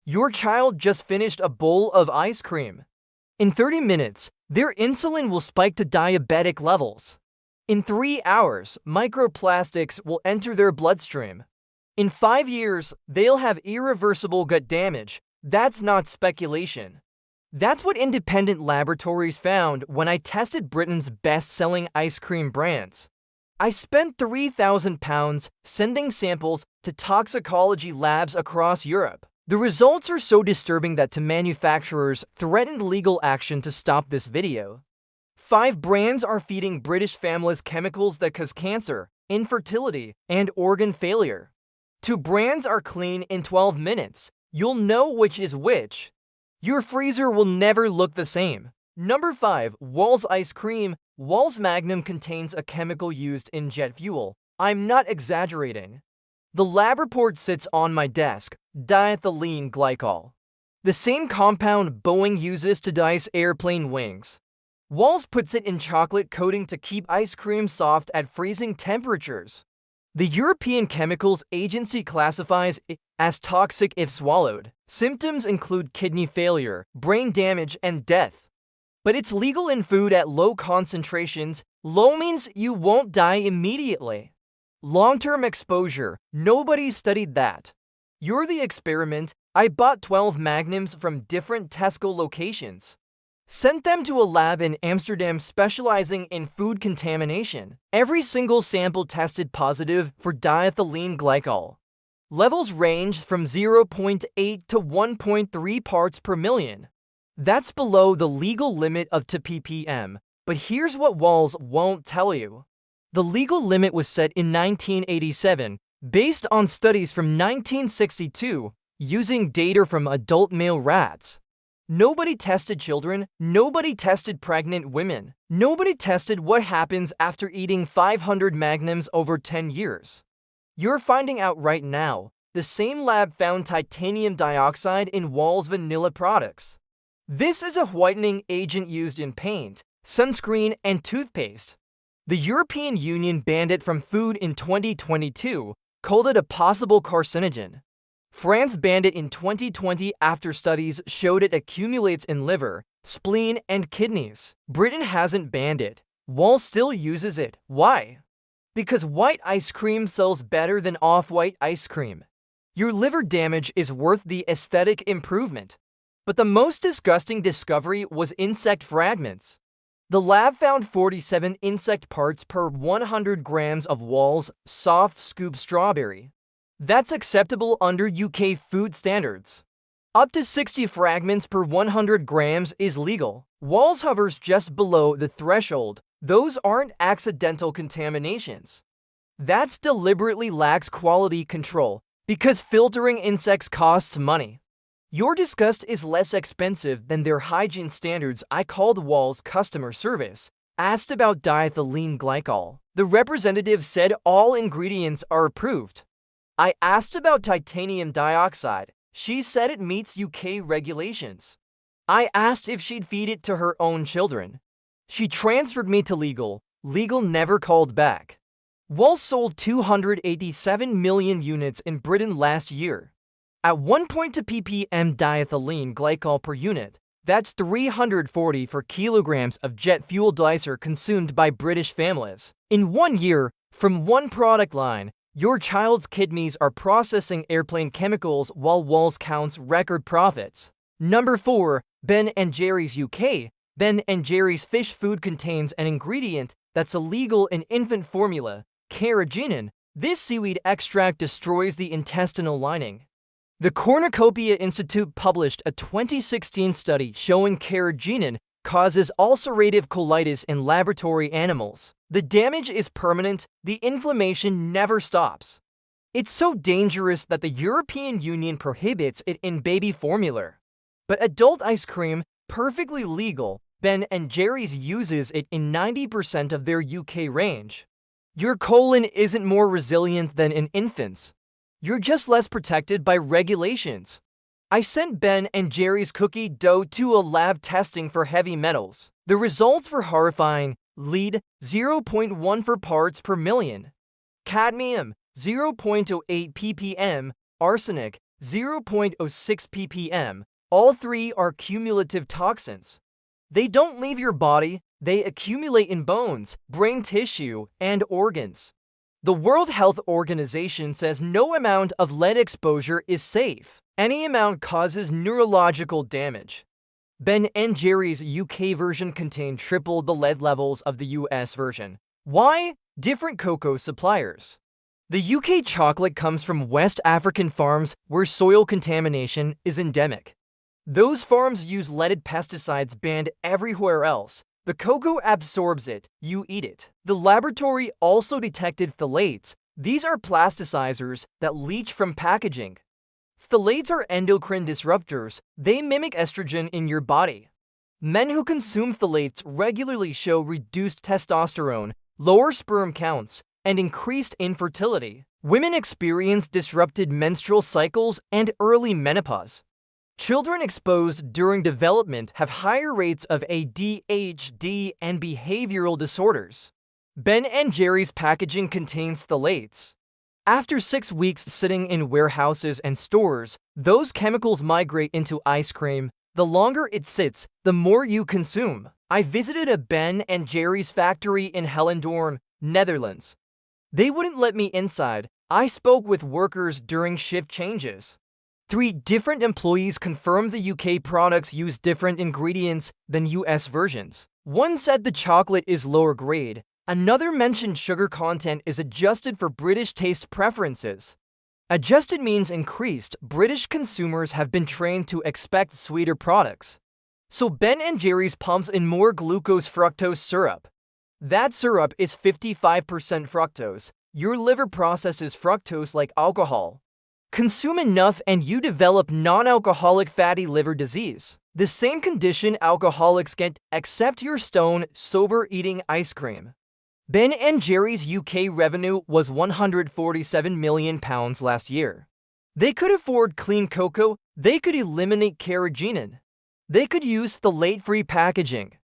Your child just finished a bowl of ice cream. In 30 minutes, their insulin will spike to diabetic levels. In 3 hours, microplastics will enter their bloodstream. In 5 years, they'll have irreversible gut damage. That's not speculation. That's what independent laboratories found when I tested Britain's best-selling ice cream brands. I spent £3,000 sending samples to toxicology labs across Europe. The results are so disturbing that manufacturers threatened legal action to stop this video. 5 brands are feeding British families chemicals that cause cancer, infertility, and organ failure. 2 brands are clean in 12 minutes. You'll know which is which. Your freezer will never look the same. Number 5. Wall's Ice Cream. Wall's Magnum contains a chemical used in jet fuel. I'm not exaggerating. The lab report sits on my desk. Diethylene glycol. The same compound Boeing uses to dice airplane wings. Wall's puts it in chocolate coating to keep ice cream soft at freezing temperatures. The European Chemicals Agency classifies it as toxic if swallowed. Symptoms include kidney failure, brain damage, and death. But it's legal in food at low concentrations. Low means you won't die immediately. Long-term exposure. Nobody studied that. You're the experiment. I bought 12 magnums from different Tesco locations. Sent them to a lab in Amsterdam specializing in food contamination. Every single sample tested positive for diethylene glycol. Levels ranged from 0.8 to 1.3 parts per million. That's below the legal limit of 2 ppm. But here's what Wall's won't tell you. The legal limit was set in 1987, based on studies from 1962, using data from adult male rats. Nobody tested children. Nobody tested pregnant women. Nobody tested what happens after eating 500 magnums over 10 years. You're finding out right now. The same lab found titanium dioxide in Wall's vanilla products. This is a whitening agent used in paint, sunscreen, and toothpaste. The European Union banned it from food in 2022, called it a possible carcinogen. France banned it in 2020 after studies showed it accumulates in liver, spleen, and kidneys. Britain hasn't banned it. Wall still uses it. Why? Because white ice cream sells better than off-white ice cream. Your liver damage is worth the aesthetic improvement. But the most disgusting discovery was insect fragments. The lab found 47 insect parts per 100 grams of Wall's soft scoop strawberry. That's acceptable under UK food standards. Up to 60 fragments per 100 grams is legal. Wall's hovers just below the threshold. Those aren't accidental contaminations. That's deliberately lacks quality control because filtering insects costs money. Your disgust is less expensive than their hygiene standards. I called Wall's customer service, asked about diethylene glycol. The representative said all ingredients are approved. I asked about titanium dioxide. She said it meets UK regulations. I asked if she'd feed it to her own children. She transferred me to legal. Legal never called back. Wall sold 287 million units in Britain last year. At 1.2 ppm diethylene glycol per unit, that's 340 for kilograms of jet fuel dicer consumed by British families. In 1 year, from one product line, your child's kidneys are processing airplane chemicals while Wall's counts record profits. Number 4. Ben & Jerry's UK. Ben & Jerry's fish food contains an ingredient that's illegal in infant formula, carrageenan. This seaweed extract destroys the intestinal lining. The Cornucopia Institute published a 2016 study showing carrageenan causes ulcerative colitis in laboratory animals. The damage is permanent. The inflammation never stops. It's so dangerous that the European Union prohibits it in baby formula. But adult ice cream, perfectly legal, Ben & Jerry's uses it in 90% of their UK range. Your colon isn't more resilient than an infant's. You're just less protected by regulations. I sent Ben & Jerry's cookie dough to a lab testing for heavy metals. The results were horrifying. Lead, 0.1 for parts per million. Cadmium, 0.08 ppm. Arsenic, 0.06 ppm. All three are cumulative toxins. They don't leave your body, they accumulate in bones, brain tissue, and organs. The World Health Organization says no amount of lead exposure is safe. Any amount causes neurological damage. Ben & Jerry's UK version contained triple the lead levels of the US version. Why? Different cocoa suppliers. The UK chocolate comes from West African farms where soil contamination is endemic. Those farms use leaded pesticides banned everywhere else. The cocoa absorbs it, you eat it. The laboratory also detected phthalates. These are plasticizers that leach from packaging. Phthalates are endocrine disruptors. They mimic estrogen in your body. Men who consume phthalates regularly show reduced testosterone, lower sperm counts, and increased infertility. Women experience disrupted menstrual cycles and early menopause. Children exposed during development have higher rates of ADHD and behavioral disorders. Ben & Jerry's packaging contains phthalates. After 6 weeks sitting in warehouses and stores, those chemicals migrate into ice cream. The longer it sits, the more you consume. I visited a Ben & Jerry's factory in Hellendoorn, Netherlands. They wouldn't let me inside. I spoke with workers during shift changes. 3 different employees confirmed the UK products use different ingredients than US versions. One said the chocolate is lower grade. Another mentioned sugar content is adjusted for British taste preferences. Adjusted means increased. British consumers have been trained to expect sweeter products. So Ben & Jerry's pumps in more glucose fructose syrup. That syrup is 55% fructose. Your liver processes fructose like alcohol. Consume enough and you develop non-alcoholic fatty liver disease. The same condition alcoholics get, except you're stone sober eating ice cream. Ben & Jerry's UK revenue was £147 million last year. They could afford clean cocoa, they could eliminate carrageenan. They could use phthalate-free packaging.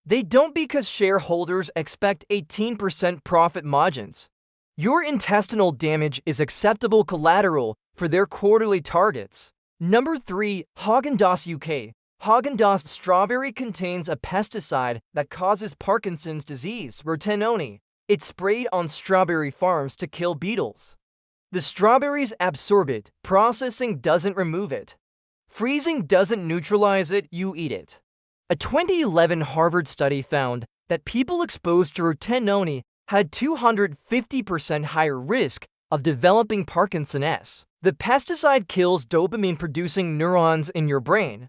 They don't because shareholders expect 18% profit margins. Your intestinal damage is acceptable collateral for their quarterly targets. Number 3. HÄAGEN-DAZS UK. HÄAGEN-DAZS strawberry contains a pesticide that causes Parkinson's disease, rotenone. It's sprayed on strawberry farms to kill beetles. The strawberries absorb it. Processing doesn't remove it. Freezing doesn't neutralize it, you eat it. A 2011 Harvard study found that people exposed to rotenone had 250% higher risk of developing Parkinson's. The pesticide kills dopamine-producing neurons in your brain.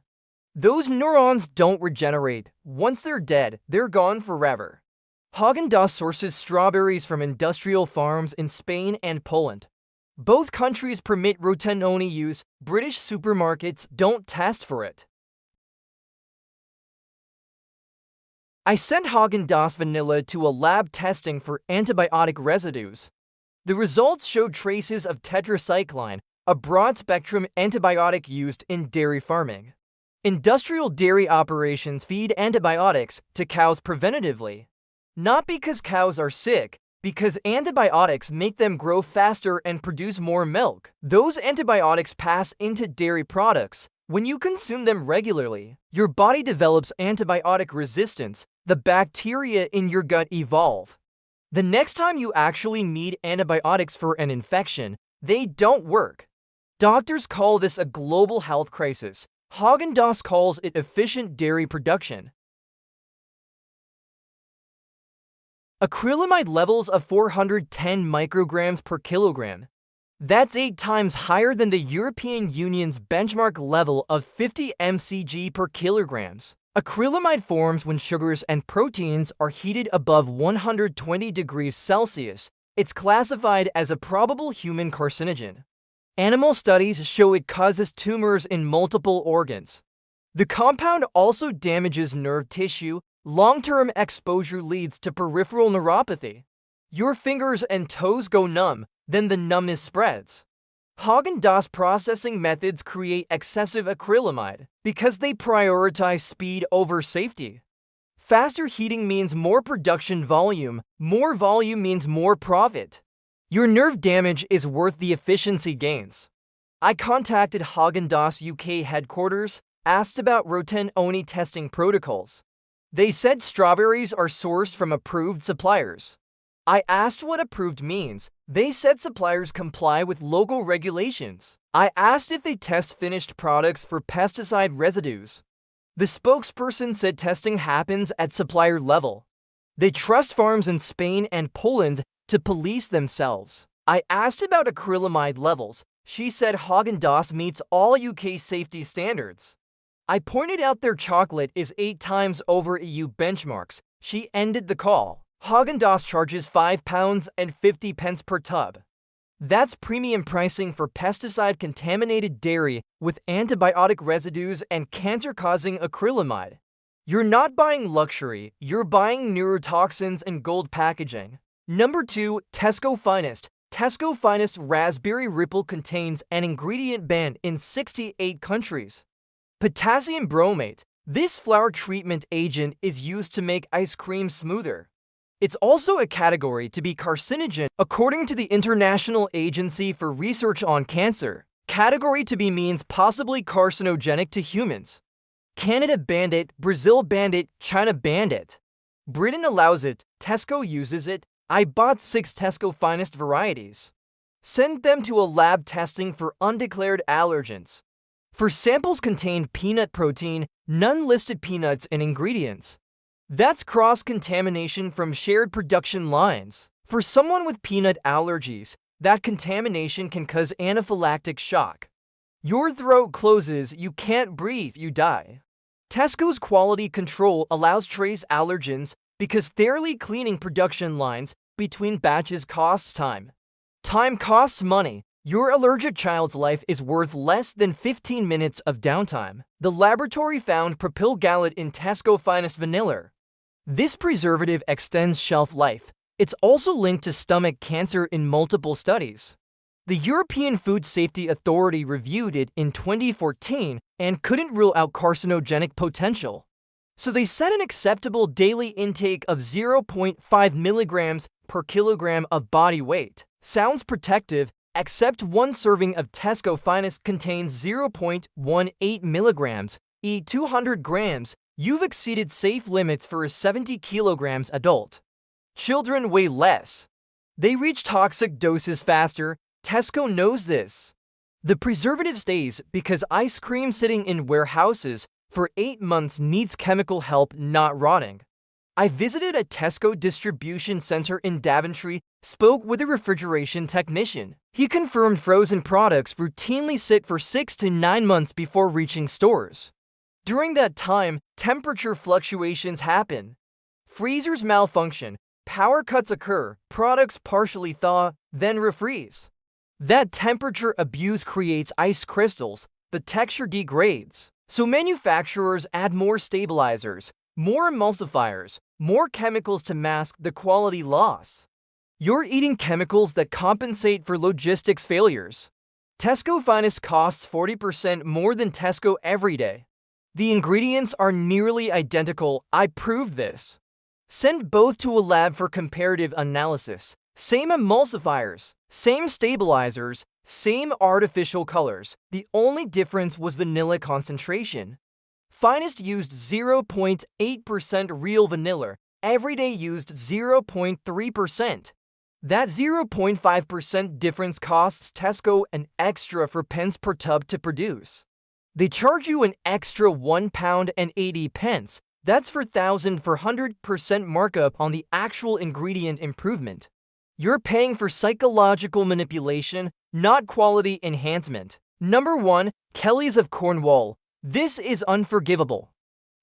Those neurons don't regenerate. Once they're dead, they're gone forever. HÄAGEN-DAZS sources strawberries from industrial farms in Spain and Poland. Both countries permit rotenone use. British supermarkets don't test for it. I sent HÄAGEN-DAZS vanilla to a lab testing for antibiotic residues. The results showed traces of tetracycline, a broad-spectrum antibiotic used in dairy farming. Industrial dairy operations feed antibiotics to cows preventatively. Not because cows are sick, because antibiotics make them grow faster and produce more milk. Those antibiotics pass into dairy products. When you consume them regularly, your body develops antibiotic resistance. The bacteria in your gut evolve. The next time you actually need antibiotics for an infection, they don't work. Doctors call this a global health crisis. HÄAGEN-DAZS calls it efficient dairy production. Acrylamide levels of 410 micrograms per kilogram. That's 8 times higher than the European Union's benchmark level of 50 mcg per kilograms. Acrylamide forms when sugars and proteins are heated above 120 degrees Celsius. It's classified as a probable human carcinogen. Animal studies show it causes tumors in multiple organs. The compound also damages nerve tissue. Long-term exposure leads to peripheral neuropathy. Your fingers and toes go numb, then the numbness spreads. HÄAGEN-DAZS processing methods create excessive acrylamide because they prioritize speed over safety. Faster heating means more production volume. More volume means more profit. Your nerve damage is worth the efficiency gains. I contacted HÄAGEN-DAZS UK headquarters, asked about routine-only testing protocols. They said strawberries are sourced from approved suppliers. I asked what approved means. They said suppliers comply with local regulations. I asked if they test finished products for pesticide residues. The spokesperson said testing happens at supplier level. They trust farms in Spain and Poland to police themselves. I asked about acrylamide levels. She said HÄAGEN-DAZS meets all UK safety standards. I pointed out their chocolate is 8 times over EU benchmarks. She ended the call. HÄAGEN-DAZS charges £5.50 per tub. That's premium pricing for pesticide-contaminated dairy with antibiotic residues and cancer-causing acrylamide. You're not buying luxury, you're buying neurotoxins and gold packaging. Number 2. TESCO FINEST. TESCO FINEST Raspberry Ripple contains an ingredient banned in 68 countries. Potassium bromate. This flour treatment agent is used to make ice cream smoother. It's also a category to be carcinogen according to the International Agency for Research on Cancer. Category to be means possibly carcinogenic to humans. Canada banned it, Brazil banned it, China banned it. Britain allows it, Tesco uses it. I bought 6 TESCO Finest varieties. Sent them to a lab testing for undeclared allergens. For samples contained peanut protein, none listed peanuts in ingredients. That's cross-contamination from shared production lines. For someone with peanut allergies, that contamination can cause anaphylactic shock. Your throat closes, you can't breathe, you die. Tesco's quality control allows trace allergens because thoroughly cleaning production lines between batches costs time. Time costs money. Your allergic child's life is worth less than 15 minutes of downtime. The laboratory found propyl gallate in TESCO Finest vanilla. This preservative extends shelf life. It's also linked to stomach cancer in multiple studies. The European Food Safety Authority reviewed it in 2014 and couldn't rule out carcinogenic potential. So they set an acceptable daily intake of 0.5 milligrams per kilogram of body weight. Sounds protective, except one serving of TESCO Finest contains 0.18 milligrams, 200 grams. You've exceeded safe limits for a 70 kilograms adult. Children weigh less. They reach toxic doses faster. Tesco knows this. The preservative stays because ice cream sitting in warehouses for 8 months needs chemical help not rotting. I visited a Tesco distribution center in Daventry, spoke with a refrigeration technician. He confirmed frozen products routinely sit for 6 to 9 months before reaching stores. During that time, temperature fluctuations happen. Freezers malfunction, power cuts occur, products partially thaw, then refreeze. That temperature abuse creates ice crystals, the texture degrades. So manufacturers add more stabilizers, more emulsifiers, more chemicals to mask the quality loss. You're eating chemicals that compensate for logistics failures. TESCO Finest costs 40% more than Tesco every day. The ingredients are nearly identical. I proved this. Send both to a lab for comparative analysis. Same emulsifiers, same stabilizers, same artificial colors. The only difference was vanilla concentration. Finest used 0.8% real vanilla. Everyday used 0.3%. That 0.5% difference costs Tesco an extra 4 pence per tub to produce. They charge you an extra £1.80. That's 4,400% markup on the actual ingredient improvement. You're paying for psychological manipulation, not quality enhancement. Number 1. Kelly's of Cornwall. This is unforgivable.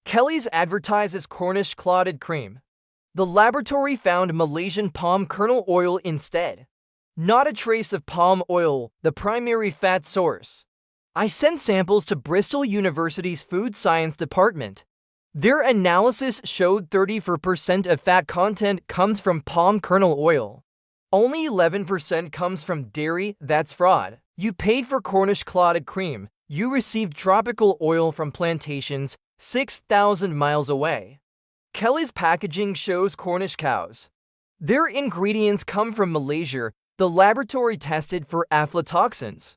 Kelly's advertises Cornish clotted cream. The laboratory found Malaysian palm kernel oil instead. Not a trace of palm oil, the primary fat source. I sent samples to Bristol University's Food Science Department. Their analysis showed 34% of fat content comes from palm kernel oil. Only 11% comes from dairy. That's fraud. You paid for Cornish clotted cream. You received tropical oil from plantations 6,000 miles away. Kelly's packaging shows Cornish cows. Their ingredients come from Malaysia. The laboratory tested for aflatoxins.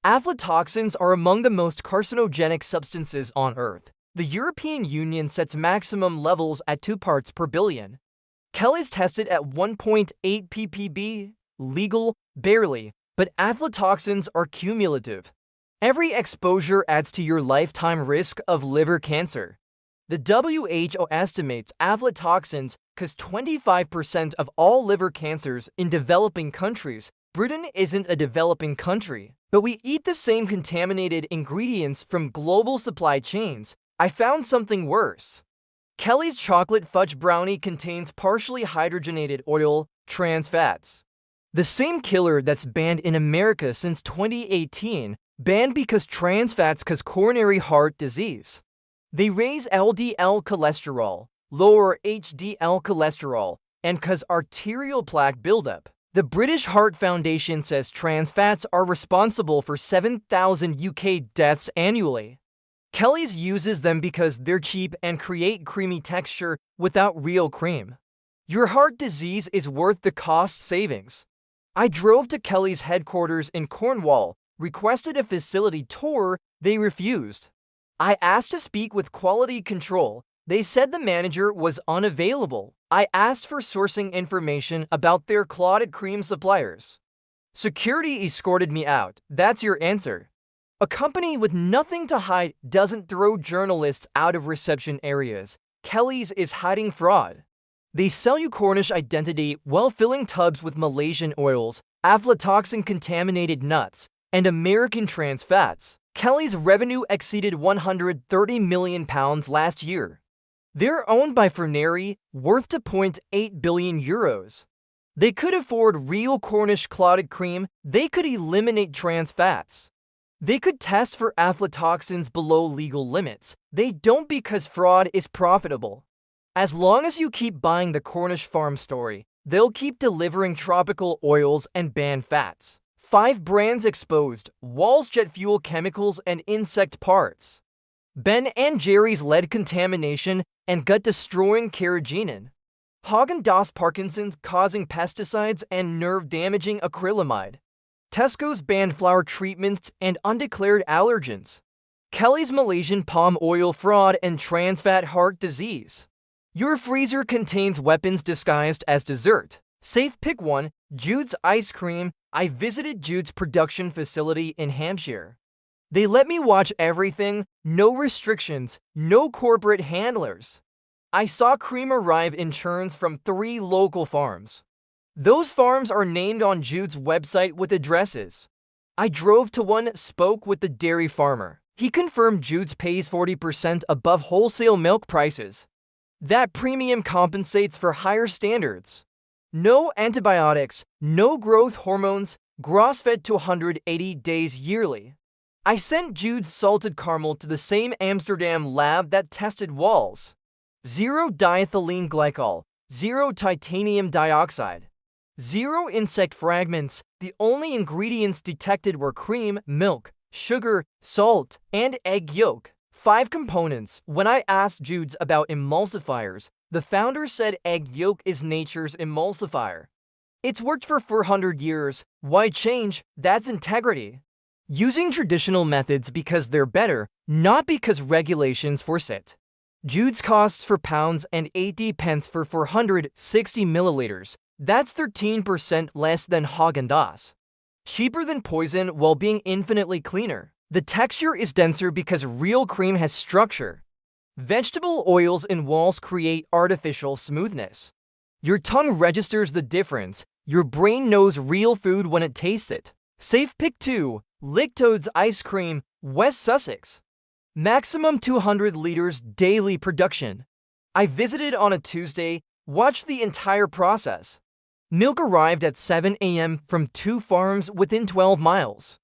Aflatoxins are among the most carcinogenic substances on Earth. The European Union sets maximum levels at 2 parts per billion. Kelly's tested at 1.8 ppb, legal, barely, but aflatoxins are cumulative. Every exposure adds to your lifetime risk of liver cancer. The WHO estimates aflatoxins cause 25% of all liver cancers in developing countries. Britain isn't a developing country, but we eat the same contaminated ingredients from global supply chains. I found something worse. Kelly's chocolate fudge brownie contains partially hydrogenated oil, trans fats. The same killer that's banned in America since 2018, banned because trans fats cause coronary heart disease. They raise LDL cholesterol, lower HDL cholesterol, and cause arterial plaque buildup. The British Heart Foundation says trans fats are responsible for 7,000 UK deaths annually. Kelly's uses them because they're cheap and create creamy texture without real cream. Your heart disease is worth the cost savings. I drove to Kelly's headquarters in Cornwall, requested a facility tour, they refused. I asked to speak with quality control. They said the manager was unavailable. I asked for sourcing information about their clotted cream suppliers. Security escorted me out. That's your answer. A company with nothing to hide doesn't throw journalists out of reception areas. Kelly's is hiding fraud. They sell you Cornish identity while filling tubs with Malaysian oils, aflatoxin-contaminated nuts, and American trans fats. Kelly's revenue exceeded £130 million last year. They're owned by Ferneri, worth €2.8 billion. They could afford real Cornish clotted cream. They could eliminate trans fats. They could test for aflatoxins below legal limits. They don't because fraud is profitable. As long as you keep buying the Cornish farm story, they'll keep delivering tropical oils and ban fats. 5 brands exposed: Walls jet fuel chemicals and insect parts. Ben and Jerry's lead contamination and gut-destroying carrageenan. HÄAGEN-DAZS Parkinson's causing pesticides and nerve-damaging acrylamide. Tesco's banned flour treatments and undeclared allergens. Kelly's Malaysian palm oil fraud and trans fat heart disease. Your freezer contains weapons disguised as dessert. Safe pick 1, Jude's ice cream. I visited Jude's production facility in Hampshire. They let me watch everything, no restrictions, no corporate handlers. I saw cream arrive in churns from 3 local farms. Those farms are named on Jude's website with addresses. I drove to one, spoke with the dairy farmer. He confirmed Jude's pays 40% above wholesale milk prices. That premium compensates for higher standards. No antibiotics, no growth hormones, grass-fed to 180 days yearly. I sent Jude's salted caramel to the same Amsterdam lab that tested Walls. 0 diethylene glycol, 0 titanium dioxide, 0 insect fragments. The only ingredients detected were cream, milk, sugar, salt, and egg yolk. 5 components. When I asked Jude's about emulsifiers, the founder said egg yolk is nature's emulsifier. It's worked for 400 years. Why change? That's integrity. Using traditional methods because they're better, not because regulations force it. Jude's costs for pounds and 80 pence for 460 milliliters. That's 13% less than HÄAGEN-DAZS. Cheaper than poison while being infinitely cleaner. The texture is denser because real cream has structure. Vegetable oils in Walls create artificial smoothness. Your tongue registers the difference. Your brain knows real food when it tastes it. Safe pick 2, Lictode's ice cream, West Sussex. Maximum 200 liters daily production. I visited on a Tuesday, watched the entire process. Milk arrived at 7 a.m. from 2 farms within 12 miles.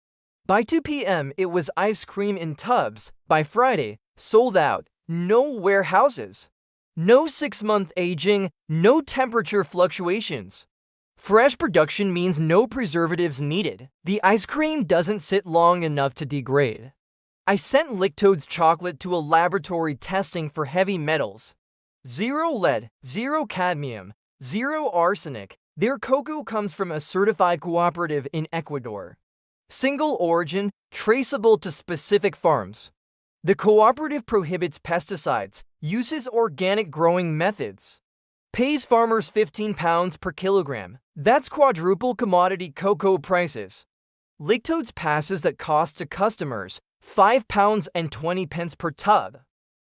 By 2 p.m. it was ice cream in tubs. By Friday, sold out. No warehouses. No 6-month aging, no temperature fluctuations. Fresh production means no preservatives needed. The ice cream doesn't sit long enough to degrade. I sent Lictode's chocolate to a laboratory testing for heavy metals. 0 lead, 0 cadmium, 0 arsenic. Their cocoa comes from a certified cooperative in Ecuador. Single origin, traceable to specific farms. The cooperative prohibits pesticides, uses organic growing methods. Pays farmers £15 per kilogram. That's quadruple commodity cocoa prices. Lactodes passes that cost to customers £5.20 per tub.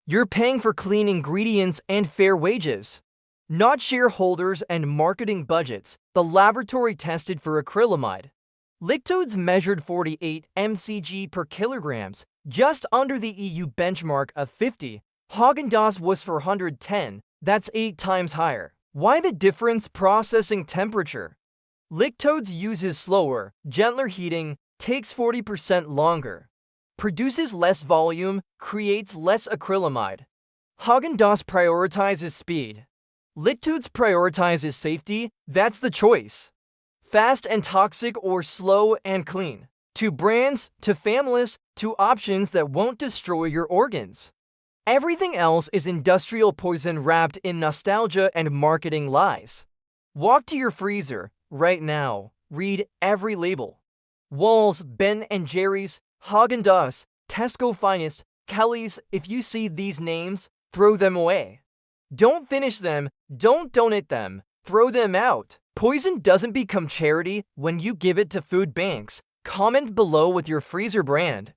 You're paying for clean ingredients and fair wages. Not shareholders and marketing budgets. The laboratory tested for acrylamide. Lactodes measured 48 mcg per kilograms, just under the EU benchmark of 50. HÄAGEN-DAZS was 410, that's 8 times higher. Why the difference? Processing temperature. Lactodes uses slower, gentler heating, takes 40% longer. Produces less volume, creates less acrylamide. HÄAGEN-DAZS prioritizes speed. Lactodes prioritizes safety, that's the choice. Fast and toxic or slow and clean. 2 brands, 2 families, 2 options that won't destroy your organs. Everything else is industrial poison wrapped in nostalgia and marketing lies. Walk to your freezer right now. Read every label. Walls, Ben & Jerry's, HÄAGEN-DAZS, TESCO Finest, Kelly's. If you see these names, throw them away. Don't finish them, don't donate them, throw them out. Poison doesn't become charity when you give it to food banks. Comment below with your freezer brand.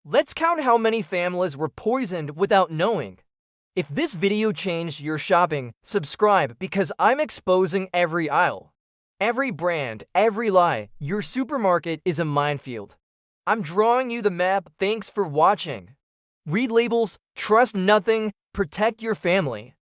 Let's count how many families were poisoned without knowing. If this video changed your shopping, subscribe because I'm exposing every aisle. Every brand, every lie. Your supermarket is a minefield. I'm drawing you the map. Thanks for watching. Read labels, trust nothing, protect your family.